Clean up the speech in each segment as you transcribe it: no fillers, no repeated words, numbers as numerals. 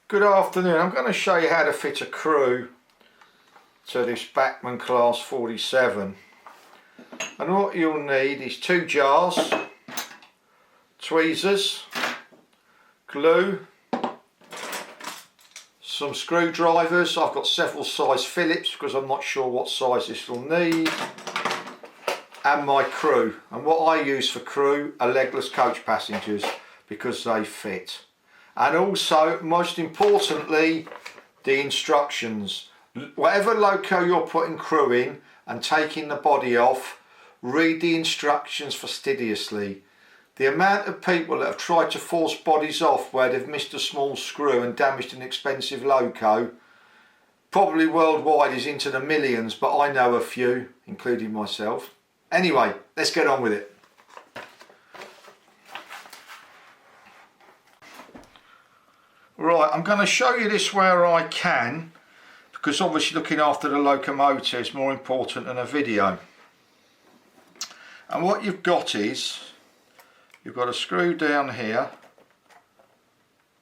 Good afternoon. I'm going to show you how to fit a screw to this Bachmann class 47, and what you'll need is 2 jars, tweezers, glue, some screwdrivers. I've got several size Phillips because I'm not sure what size this will need, and my screw. And what I use for screw are legless coach passengers because they fit. And also, most importantly, the instructions. Whatever loco you're putting screw in and taking the body off, read the instructions fastidiously. The amount of people that have tried to force bodies off where they've missed a small screw and damaged an expensive loco, probably worldwide, is into the millions, but I know a few, including myself. Anyway, let's get on with it. Right, I'm going to show you this where I can, because obviously looking after the locomotive is more important than a video. And what you've got is, you've got a screw down here,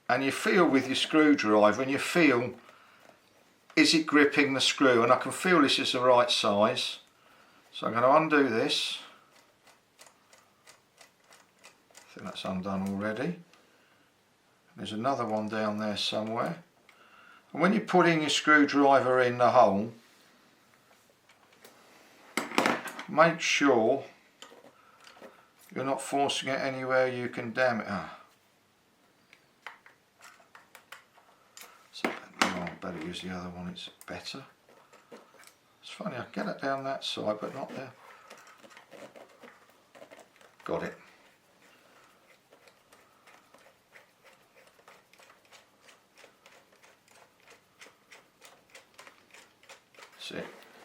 and you feel with your screwdriver, and you feel, is it gripping the screw? And I can feel this is the right size. So I'm going to undo this. I think that's undone already. There's another one down there somewhere. And when you're putting your screwdriver in the hole, make sure you're not forcing it anywhere you can damage it. So, I better use the other one, it's better. It's funny, I can get it down that side but not there. Got it.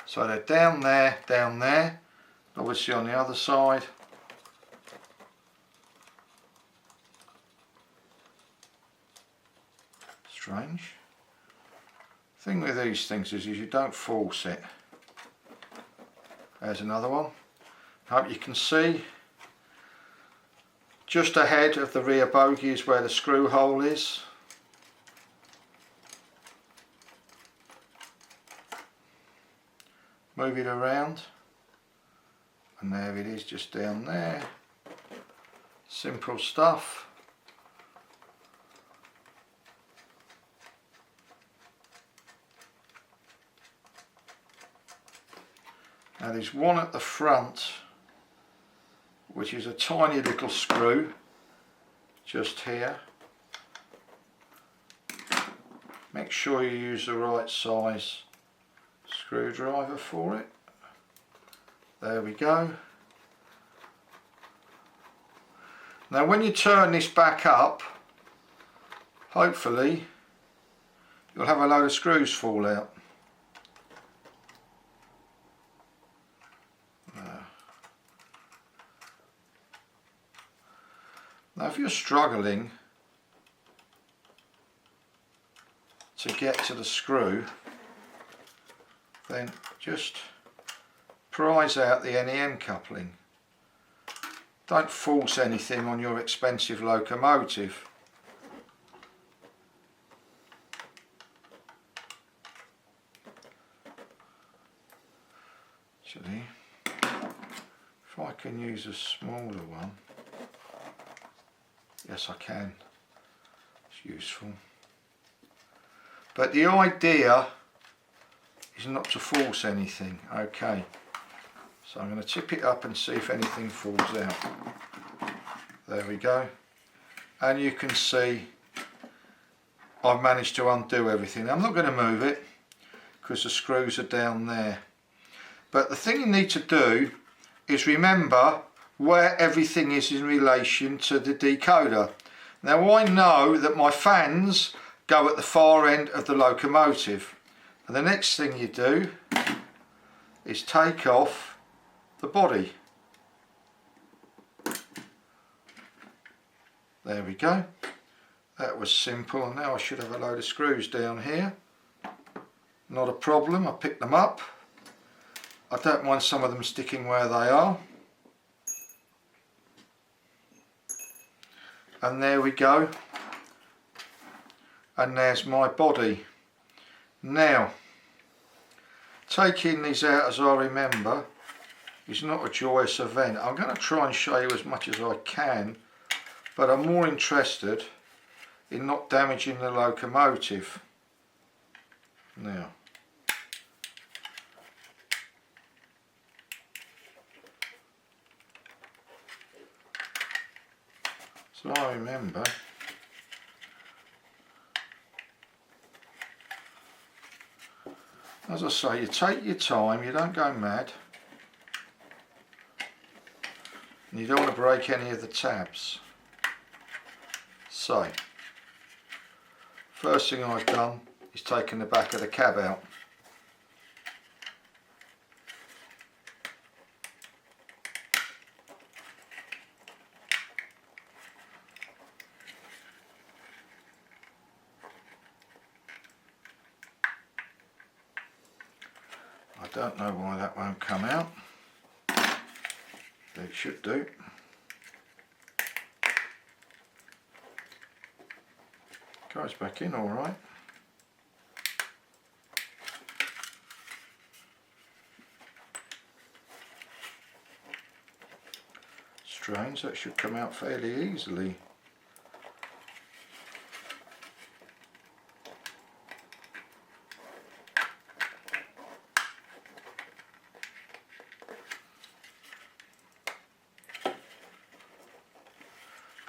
So they're down there, obviously on the other side. Strange. Thing with these things is you don't force it. There's another one. Hope you can see. Just ahead of the rear bogie is where the screw hole is. Move it around, and there it is, just down there. Simple stuff. Now there's one at the front, which is a tiny little screw, just here. Make sure you use the right size screwdriver for it. There we go. Now when you turn this back up, hopefully you'll have a load of screws fall out. Now if you're struggling to get to the screw, then just prise out the NEM coupling. Don't force anything on your expensive locomotive. Actually, if I can use a smaller one, yes I can, it's useful. But the idea is not to force anything. Okay, so I'm going to tip it up and see if anything falls out. There we go, and you can see I've managed to undo everything. I'm not going to move it because the screws are down there, but the thing you need to do is remember where everything is in relation to the decoder. Now I know that my fans go at the far end of the locomotive. And the next thing you do is take off the body. There we go. That was simple, and now I should have a load of screws down here. Not a problem, I picked them up. I don't mind some of them sticking where they are. And there we go. and there's my body. Now, taking these out, as I remember, is not a joyous event. I'm going to try and show you as much as I can, but I'm more interested in not damaging the locomotive. Now, so I remember, as I say, you take your time, you don't go mad, and you don't want to break any of the tabs. So, first thing I've done is taken the back of the cab out. I don't know why that won't come out, but it should do. Goes back in all right. Strange, that should come out fairly easily.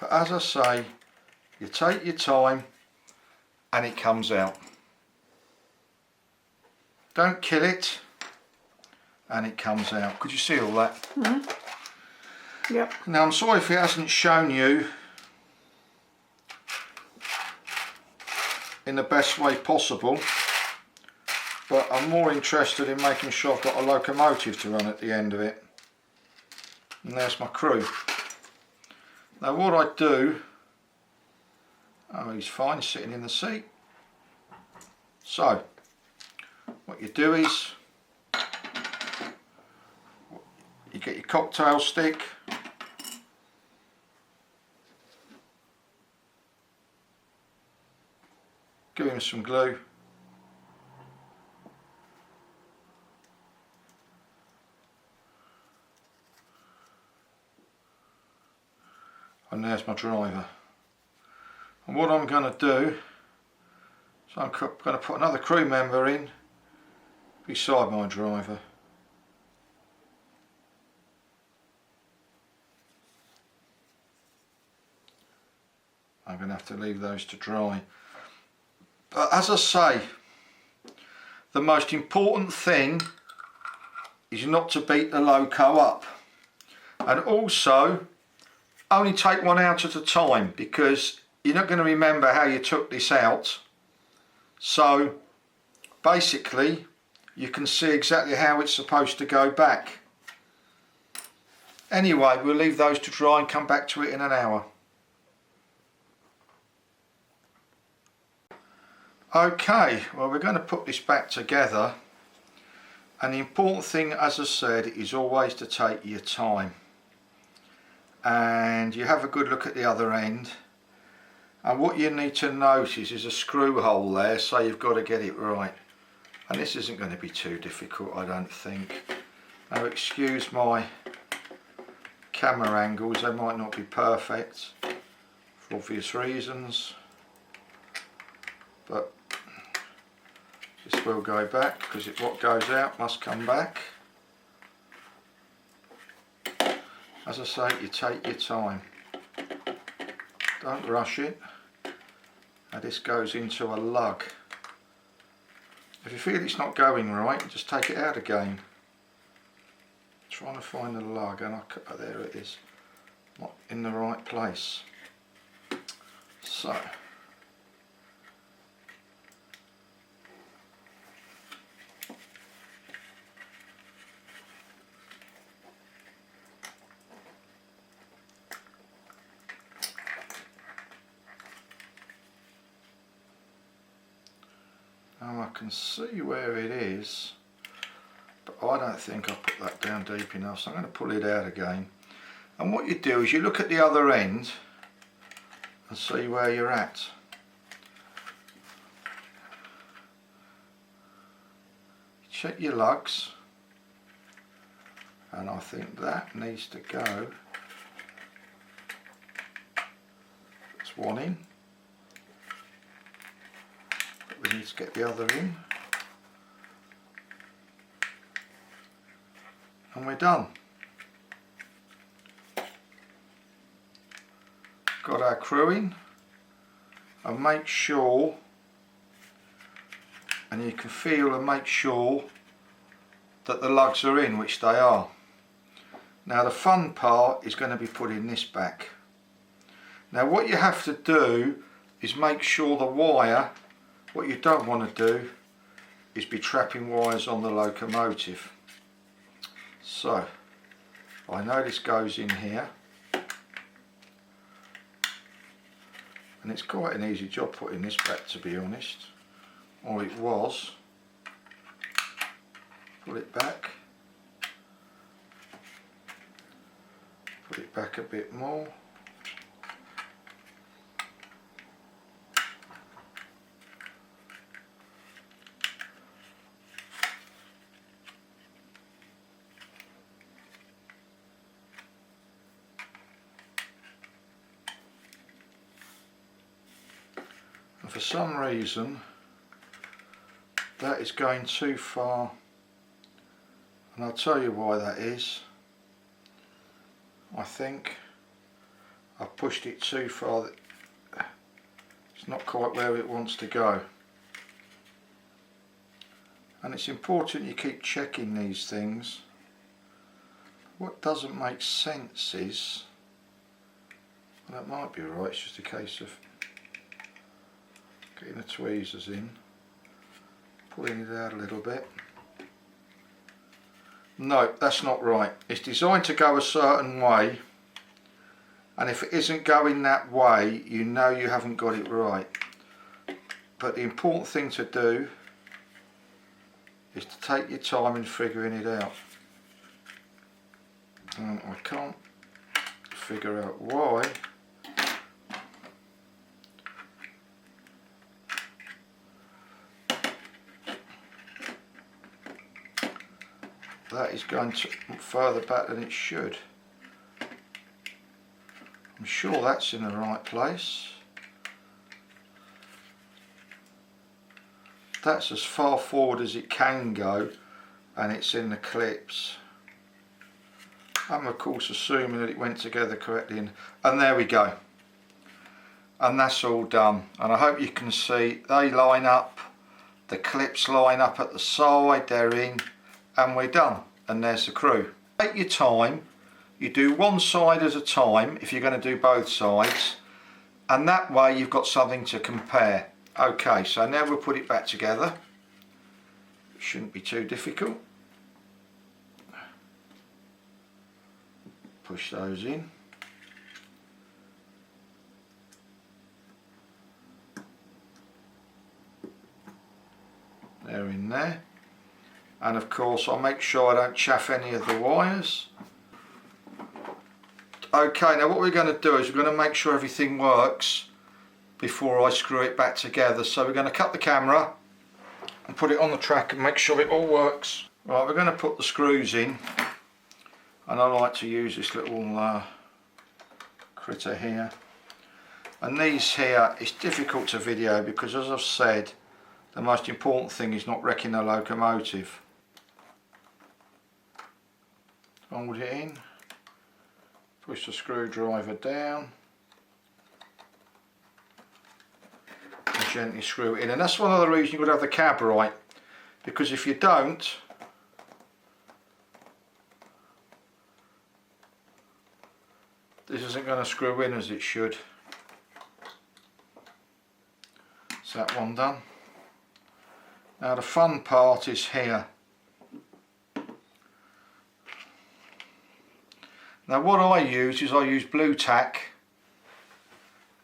But as I say, you take your time and it comes out. Don't kill it and it comes out. Could you see all that? Mm-hmm. Yep. Now I'm sorry if it hasn't shown you in the best way possible, but I'm more interested in making sure I've got a locomotive to run at the end of it. And there's my crew. Now what I do, oh, he's fine, he's sitting in the seat. So, what you do is, you get your cocktail stick, give him some glue, and there's my driver. And what I'm going to do, so I'm going to put another crew member in beside my driver. I'm going to have to leave those to dry. But as I say, the most important thing is not to beat the loco up. And also, only take one out at a time, because you're not going to remember how you took this out. So basically you can see exactly how it's supposed to go back. Anyway, we'll leave those to dry and come back to it in an hour. Okay, well, we're going to put this back together, and the important thing, as I said, is always to take your time, and you have a good look at the other end. And what you need to notice is a screw hole there, so you've got to get it right. And this isn't going to be too difficult, I don't think. Now, excuse my camera angles, they might not be perfect for obvious reasons, but this will go back, because what goes out must come back. As I say, you take your time, don't rush it. Now this goes into a lug. If you feel it's not going right, just take it out again. Trying to find the lug, and oh, there it is, not in the right place. So now I can see where it is, but I don't think I put that down deep enough, so I'm going to pull it out again. And what you do is you look at the other end and see where you're at. check your lugs, and I think that needs to go. That's one in, but we need to get the other in, and we're done. Got our crew in, and make sure, and you can feel and make sure that the lugs are in, which they are. Now the fun part is going to be putting this back. Now what you have to do is make sure the wire, what you don't want to do is be trapping wires on the locomotive. So I know this goes in here, and it's quite an easy job putting this back, to be honest, or it was. Pull it back, put it back a bit more, and for some reason that is going too far, and I'll tell you why that is. I think I've pushed it too far, it's not quite where it wants to go, and it's important you keep checking these things. What doesn't make sense is, well, that might be right, it's just a case of getting the tweezers in, pulling it out a little bit. No, that's not right. It's designed to go a certain way, and if it isn't going that way, you know you haven't got it right. But the important thing to do is to take your time in figuring it out. And I can't figure out why. That is going further back than it should. I'm sure that's in the right place. That's as far forward as it can go, and it's in the clips. I'm of course assuming that it went together correctly, and there we go. And that's all done, and I hope you can see they line up, the clips line up at the side, they're in, and we're done, and there's the crew. Take your time, you do one side at a time if you're going to do both sides, and that way you've got something to compare. Okay, so now we'll put it back together. It shouldn't be too difficult. Push those in. They're in there. And of course I'll make sure I don't chaff any of the wires. Okay, now what we're going to do is we're going to make sure everything works before I screw it back together. So we're going to cut the camera and put it on the track and make sure it all works. Right, we're going to put the screws in, and I like to use this little critter here. And these here, it's difficult to video because, as I've said, the most important thing is not wrecking the locomotive. Hold it in, push the screwdriver down, and gently screw it in. And that's one of the reasons you've got to have the cab right, because if you don't, this isn't going to screw in as it should. So that one done. Now the fun part is here. Now what I use is I use blue tack,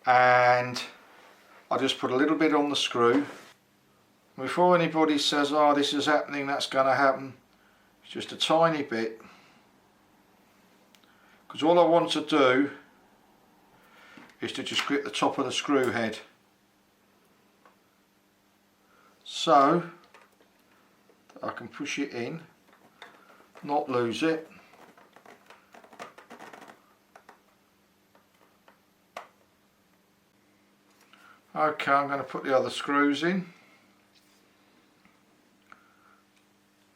and I just put a little bit on the screw. Before anybody says, oh, this is happening, that's going to happen, it's just a tiny bit, because all I want to do is to just grip the top of the screw head. So I can push it in, not lose it. Okay, I'm going to put the other screws in.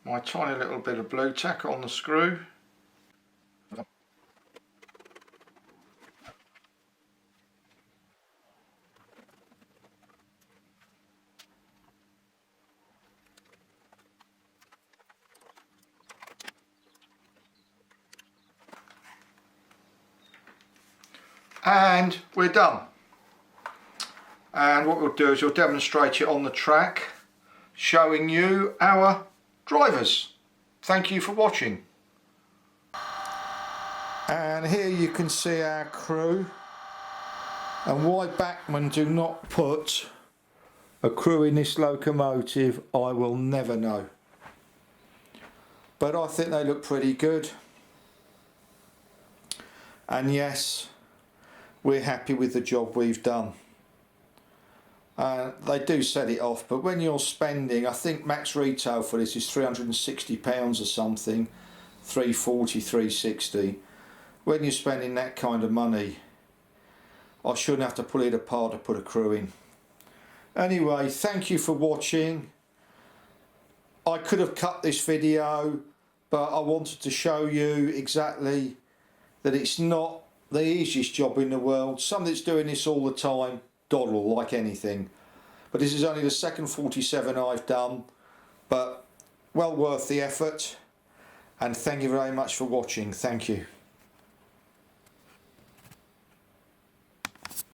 My tiny little bit of blue tack on the screw. And we're done. And what we'll do is we'll demonstrate it on the track, showing you our drivers. Thank you for watching. And here you can see our crew, and why Bachmann do not put a crew in this locomotive I will never know, but I think they look pretty good, and yes, we're happy with the job we've done. They do set it off, but when you're spending, I think max retail for this is £360 or something, 340, 360. When you're spending that kind of money, I shouldn't have to pull it apart to put a crew in. Anyway, thank you for watching. I could have cut this video, but I wanted to show you exactly that it's not the easiest job in the world. Somebody that's doing this all the time, doddle like anything. But this is only the second 47 I've done, but well worth the effort. And thank you very much for watching. Thank you.